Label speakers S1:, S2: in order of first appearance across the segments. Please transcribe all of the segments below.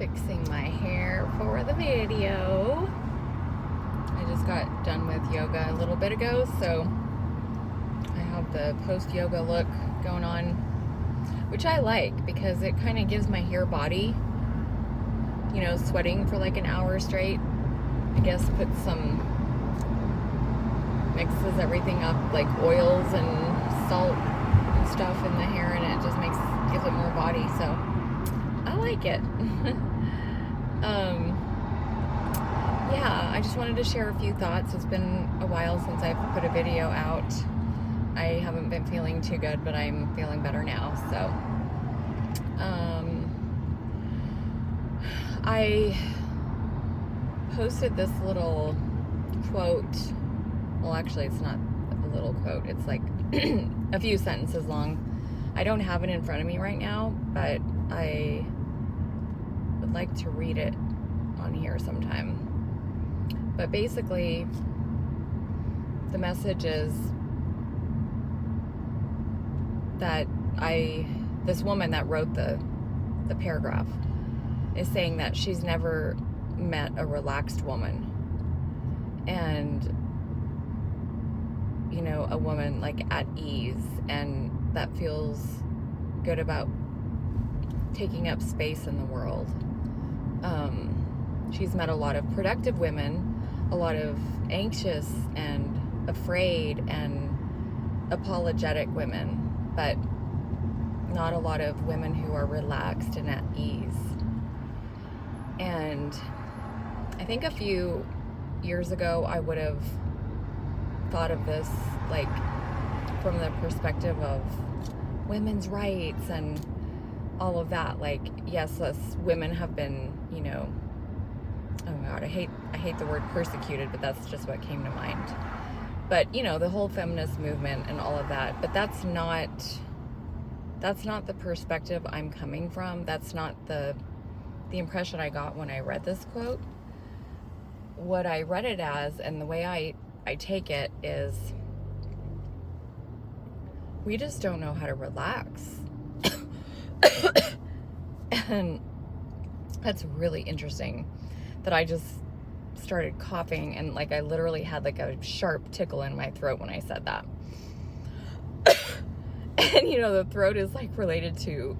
S1: fixing my hair for the video. I just got done with yoga a little bit ago, so I have the post-yoga look going on, which I like because it kind of gives my hair body, you know, sweating for like an hour straight. I guess mixes everything up, like oils and salt and stuff in the hair, and it just gives it more body, so I like it. Yeah, I just wanted to share a few thoughts. It's been a while since I've put a video out. I haven't been feeling too good, but I'm feeling better now, so I posted this little quote. Well, actually, it's not a little quote. It's like a few sentences long. I don't have it in front of me right now, but I would like to read it on here sometime. But basically, the message is that this woman that wrote the paragraph is saying that she's never met a relaxed woman. And, you know, a woman like at ease and that feels good about taking up space in the world. She's met a lot of productive women, a lot of anxious and afraid and apologetic women, but not a lot of women who are relaxed and at ease. And I think a few years ago I would have thought of this like from the perspective of women's rights and all of that. Like, yes, us women have been, you know, oh God, I hate the word persecuted, but that's just what came to mind. But, you know, the whole feminist movement and all of that, but that's not the perspective I'm coming from. That's not the impression I got when I read this quote. What I read it as, and the way I take it, is we just don't know how to relax. And that's really interesting that I just started coughing, and like I literally had like a sharp tickle in my throat when I said that. And you know, the throat is like related to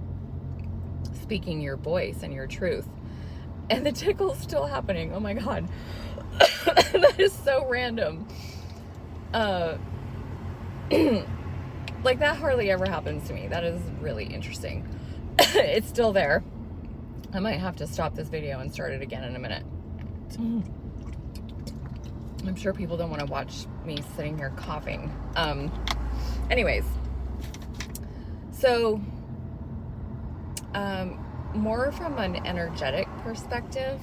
S1: speaking your voice and your truth, and the tickle's still happening. Oh my God. That is so random. Like that hardly ever happens to me. That is really interesting. It's still there. I might have to stop this video and start it again in a minute. I'm sure people don't want to watch me sitting here coughing. Anyways, so more from an energetic perspective,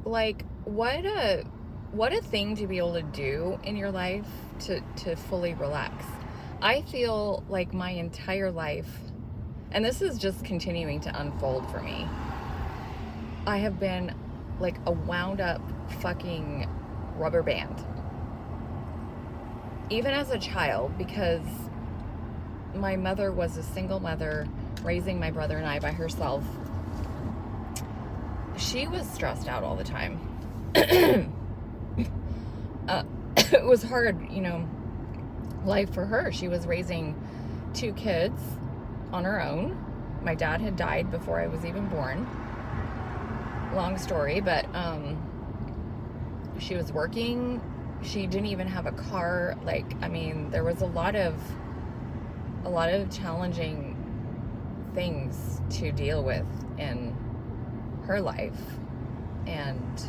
S1: like what a thing to be able to do in your life to fully relax. I feel like my entire life, and this is just continuing to unfold for me, I have been like a wound up fucking rubber band. Even as a child, because my mother was a single mother raising my brother and I by herself. She was stressed out all the time. It was hard, you know, life for her. She was raising 2 kids on her own. My dad had died before I was even born. Long story, but she was working. She didn't even have a car. Like, I mean, there was a lot of challenging things to deal with in her life. And,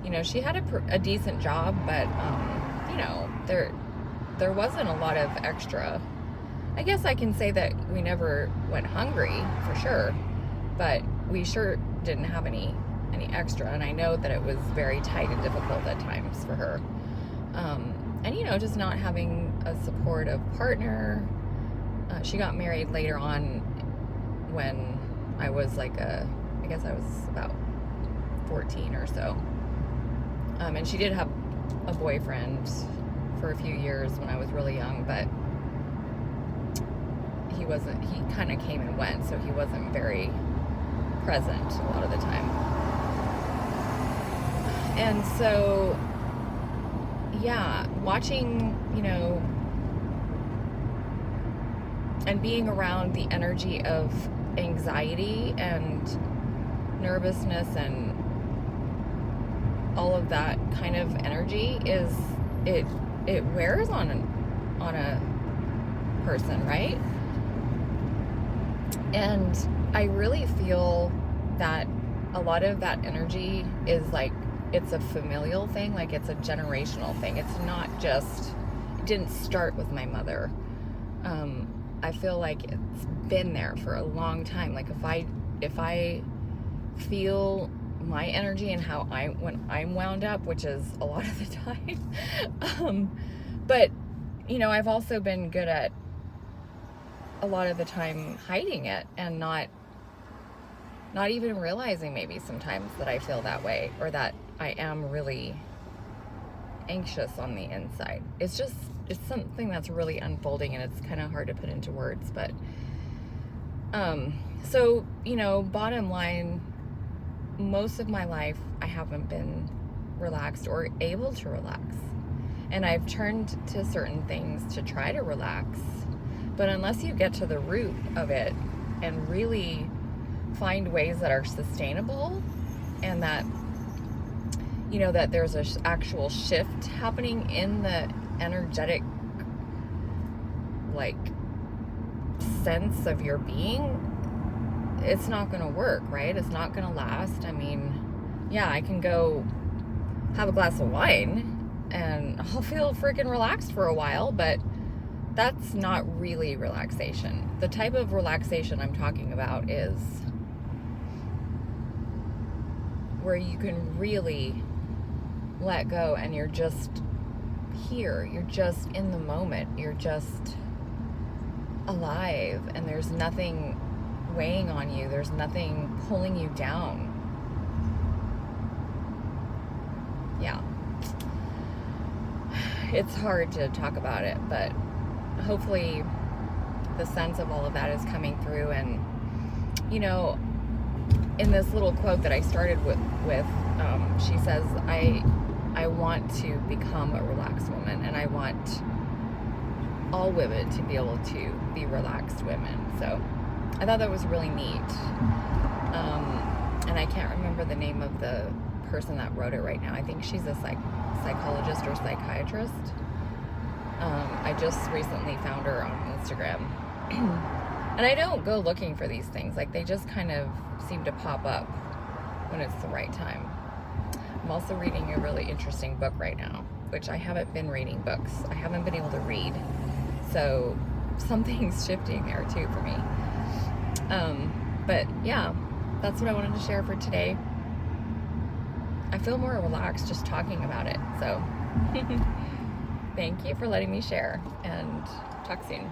S1: you know, she had a decent job, but, you know, there wasn't a lot of extra. I guess I can say that we never went hungry, for sure, but we sure didn't have any extra. And I know that it was very tight and difficult at times for her. And, you know, just not having a supportive partner. She got married later on when I was like I guess I was about 14 or so. And she did have a boyfriend for a few years when I was really young, but he kind of came and went, so he wasn't very present a lot of the time. And so, yeah, watching, and being around the energy of anxiety and nervousness and all of that kind of energy it wears on a person, right? And I really feel that a lot of that energy is like, it's a familial thing, like it's a generational thing. It's not just, it didn't start with my mother. I feel like it's been there for a long time. Like if I feel my energy and how when I'm wound up, which is a lot of the time, but I've also been good at a lot of the time hiding it and not even realizing maybe sometimes that I feel that way, or that I am really anxious on the inside. It's something that's really unfolding, and it's kind of hard to put into words, but so bottom line, most of my life I haven't been relaxed or able to relax, and I've turned to certain things to try to relax, but unless you get to the root of it and really find ways that are sustainable, and that that there's an actual shift happening in the energetic like sense of your being, it's not going to work, right? It's not going to last. I mean, yeah, I can go have a glass of wine and I'll feel freaking relaxed for a while, but that's not really relaxation. The type of relaxation I'm talking about is where you can really let go and you're just here. You're just in the moment. You're just alive, and there's nothing weighing on you. There's nothing pulling you down. Yeah. It's hard to talk about it, but hopefully the sense of all of that is coming through. And in this little quote that I started with she says, I want to become a relaxed woman, and I want all women to be able to be relaxed women. So I thought that was really neat. And I can't remember the name of the person that wrote it right now. I think she's a psychologist or psychiatrist. I just recently found her on Instagram. And I don't go looking for these things. Like, they just kind of seem to pop up when it's the right time. I'm also reading a really interesting book right now, which I haven't been reading books. I haven't been able to read. So something's shifting there too for me. But yeah, that's what I wanted to share for today. I feel more relaxed just talking about it. So thank you for letting me share, and talk soon.